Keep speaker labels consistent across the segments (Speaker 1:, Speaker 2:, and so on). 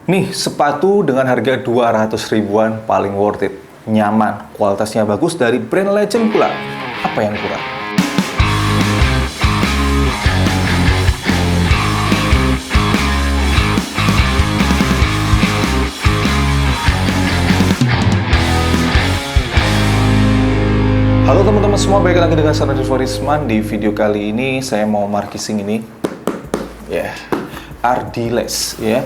Speaker 1: Nih, sepatu dengan harga 200 ribuan paling worth it. Nyaman, kualitasnya bagus dari brand legend pula. Apa yang kurang? Halo teman-teman semua, balik lagi dengan saya Raditya Farisman. Di video kali ini saya mau marketing ini. Ardiles ya.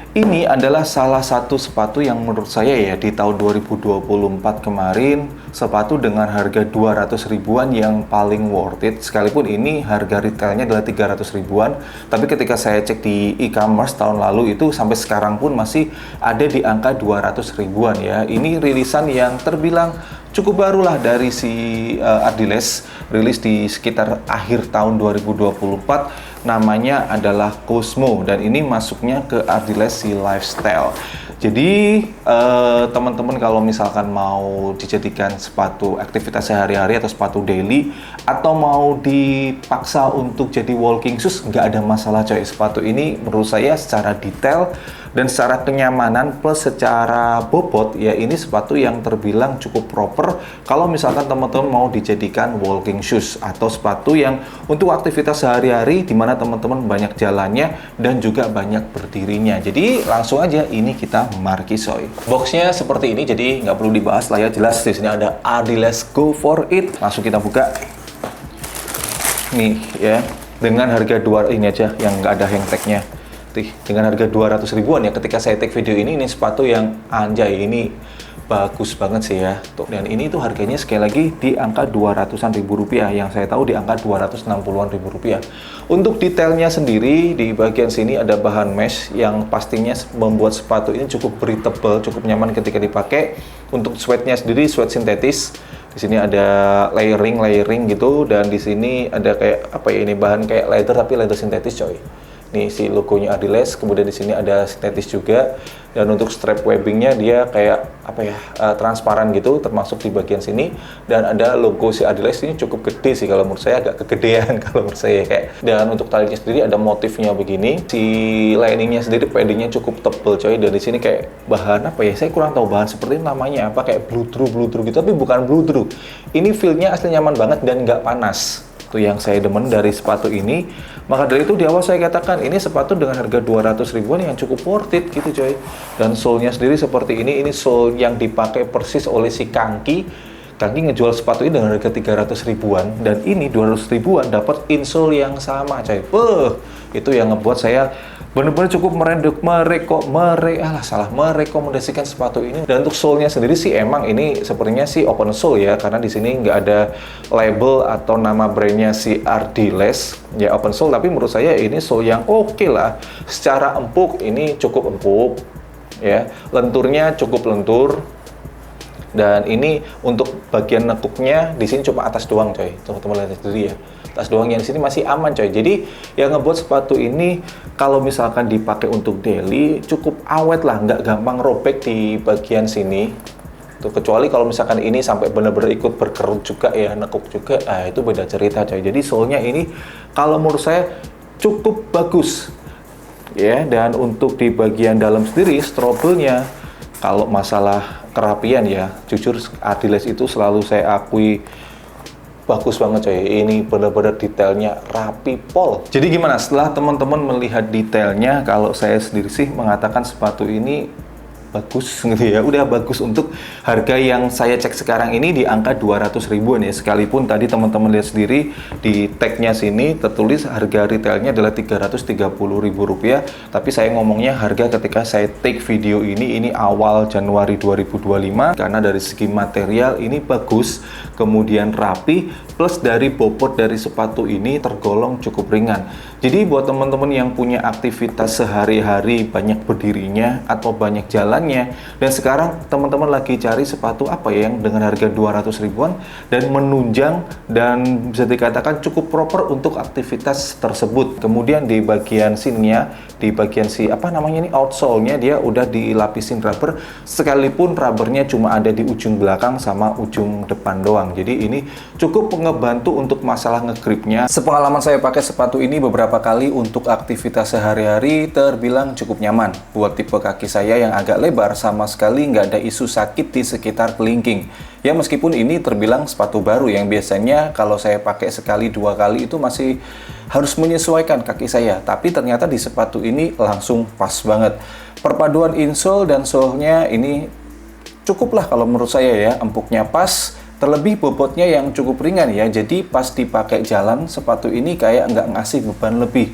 Speaker 1: Ini adalah salah satu sepatu yang menurut saya ya di tahun 2024 kemarin, sepatu dengan harga 200 ribuan yang paling worth it. Sekalipun ini harga retailnya adalah 300 ribuan, tapi ketika saya cek di e-commerce tahun lalu itu sampai sekarang pun masih ada di angka 200 ribuan ya. Ini rilisan yang terbilang cukup barulah dari si Ardiles, rilis di sekitar akhir tahun 2024. Namanya adalah Cosmo dan ini masuknya ke Ardiles si Lifestyle. Jadi teman-teman kalau misalkan mau dijadikan sepatu aktivitas sehari-hari atau sepatu daily atau mau dipaksa untuk jadi walking shoes, nggak ada masalah coy. Sepatu ini menurut saya secara detail dan secara kenyamanan plus secara bobot ya, ini sepatu yang terbilang cukup proper kalau misalkan teman-teman mau dijadikan walking shoes atau sepatu yang untuk aktivitas sehari-hari di mana teman-teman banyak jalannya dan juga banyak berdirinya. Jadi langsung aja ini kita markisoy. Boxnya seperti ini, jadi nggak perlu dibahas lah ya, jelas di sini ada Ardiles Go For It. Langsung kita buka nih ya, dengan harga ini aja yang nggak ada hang tag-nya. Dengan harga 200 ribuan ya, ketika saya take video ini sepatu yang anjay, ini bagus banget sih ya. Dan ini tuh harganya sekali lagi di angka 200-an ribu rupiah, yang saya tahu di angka 260-an ribu rupiah. Untuk detailnya sendiri di bagian sini ada bahan mesh yang pastinya membuat sepatu ini cukup breathable, cukup nyaman ketika dipakai. Untuk sweatnya sendiri sweat sintetis. Di sini ada layering gitu, dan di sini ada kayak apa ya, ini bahan kayak leather tapi leather sintetis coy. Nih si logonya Ardiles, kemudian di sini ada sintetis juga, dan untuk strap webbingnya dia kayak apa ya, transparan gitu, termasuk di bagian sini, dan ada logo si Ardiles. Ini cukup gede sih kalau menurut saya, agak kegedean kalau menurut saya kayak. Dan untuk talinya sendiri ada motifnya begini, si liningnya sendiri paddingnya cukup tebel coy, dan di sini kayak bahan apa ya, saya kurang tahu bahan seperti ini namanya apa, kayak blue through gitu, tapi bukan blue through. Ini feel-nya asli nyaman banget dan nggak panas. Itu yang saya demen dari sepatu ini. Maka dari itu di awal saya katakan ini sepatu dengan harga 200 ribuan yang cukup worth it gitu coy. Dan sole-nya sendiri seperti ini sole yang dipakai persis oleh si Kangki. Kangki ngejual sepatu ini dengan harga 300 ribuan, dan ini 200 ribuan dapat insole yang sama coy. Itu yang ngebuat saya benar-benar cukup merekomendasikan sepatu ini. Dan untuk sole-nya sendiri sih emang ini sepertinya sih open sole ya, karena di sini nggak ada label atau nama brandnya si Ardiles ya, open sole. Tapi menurut saya ini sole yang oke lah. Secara empuk ini cukup empuk ya, lenturnya cukup lentur. Dan ini untuk bagian nekuknya di sini cuma atas doang coy, teman-teman lihat sendiri ya, atas doang, yang di sini masih aman coy. Jadi yang ngebuat sepatu ini kalau misalkan dipakai untuk daily cukup awet lah, nggak gampang robek di bagian sini tuh, kecuali kalau misalkan ini sampai bener-bener ikut berkerut juga ya, nekuk juga, itu beda cerita coy. Jadi sole-nya ini kalau menurut saya cukup bagus ya. Dan untuk di bagian dalam sendiri strobelnya, kalau masalah kerapian ya, jujur Ardiles itu selalu saya akui bagus banget coy. Ini benar-benar detailnya rapi pol. Jadi gimana setelah teman-teman melihat detailnya, kalau saya sendiri sih mengatakan sepatu ini bagus gitu ya, udah bagus untuk harga yang saya cek sekarang ini di angka 200 ribuan ya. Sekalipun tadi teman-teman lihat sendiri di tagnya sini tertulis harga retailnya adalah 330 ribu rupiah, tapi saya ngomongnya harga ketika saya take video ini awal Januari 2025, karena dari segi material ini bagus, kemudian rapi, plus dari bobot dari sepatu ini tergolong cukup ringan. Jadi buat teman-teman yang punya aktivitas sehari-hari banyak berdirinya atau banyak jalannya, dan sekarang teman-teman lagi cari sepatu apa ya yang dengan harga 200 ribuan dan menunjang dan bisa dikatakan cukup proper untuk aktivitas tersebut. Kemudian di bagian sininya, di bagian si apa namanya ini, outsole-nya dia udah dilapisin rubber, sekalipun rubbernya cuma ada di ujung belakang sama ujung depan doang. Jadi ini cukup ngebantu untuk masalah ngegripnya. Sepengalaman saya pakai sepatu ini beberapa kali untuk aktivitas sehari-hari terbilang cukup nyaman. Buat tipe kaki saya yang agak lebar, sama sekali nggak ada isu sakit di sekitar kelingking. Ya meskipun ini terbilang sepatu baru yang biasanya kalau saya pakai sekali dua kali itu masih harus menyesuaikan kaki saya. Tapi ternyata di sepatu ini langsung pas banget. Perpaduan insole dan sole-nya ini cukuplah kalau menurut saya ya, empuknya pas, terlebih bobotnya yang cukup ringan ya, jadi pas dipakai jalan, sepatu ini kayak nggak ngasih beban lebih.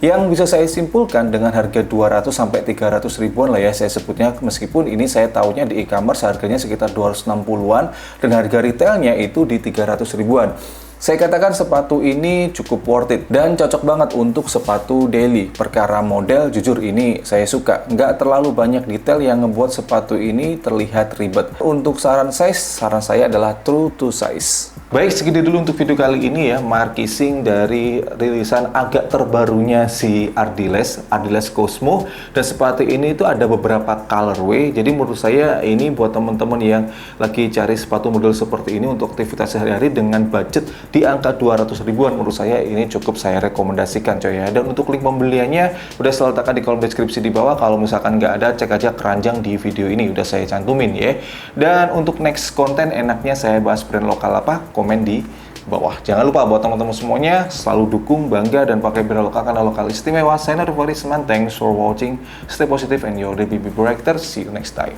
Speaker 1: Yang bisa saya simpulkan dengan harga 200-300 ribuan lah ya saya sebutnya, meskipun ini saya tahunya di e-commerce harganya sekitar 260-an, dan harga retailnya itu di 300 ribuan. Saya katakan sepatu ini cukup worth it dan cocok banget untuk sepatu daily. Perkara model, jujur ini saya suka. Nggak terlalu banyak detail yang ngebuat sepatu ini terlihat ribet. Untuk saran saya adalah true to size. Baik, segitu dulu untuk video kali ini ya, markising dari rilisan agak terbarunya si Ardiles Cosmo. Dan sepatu ini itu ada beberapa colorway, jadi menurut saya ini buat teman-teman yang lagi cari sepatu model seperti ini untuk aktivitas sehari-hari dengan budget di angka 200 ribuan, menurut saya ini cukup saya rekomendasikan coy ya. Dan untuk link pembeliannya udah saya letakkan di kolom deskripsi di bawah, kalau misalkan nggak ada cek aja keranjang di video ini, udah saya cantumin ya. Dan untuk next konten enaknya saya bahas brand lokal apa, komen di bawah. Jangan lupa buat teman-teman semuanya selalu dukung, bangga, dan pakai brand lokal karena lokal istimewa. Saya Farisman, thanks for watching, stay positive and your baby breaker. See you next time.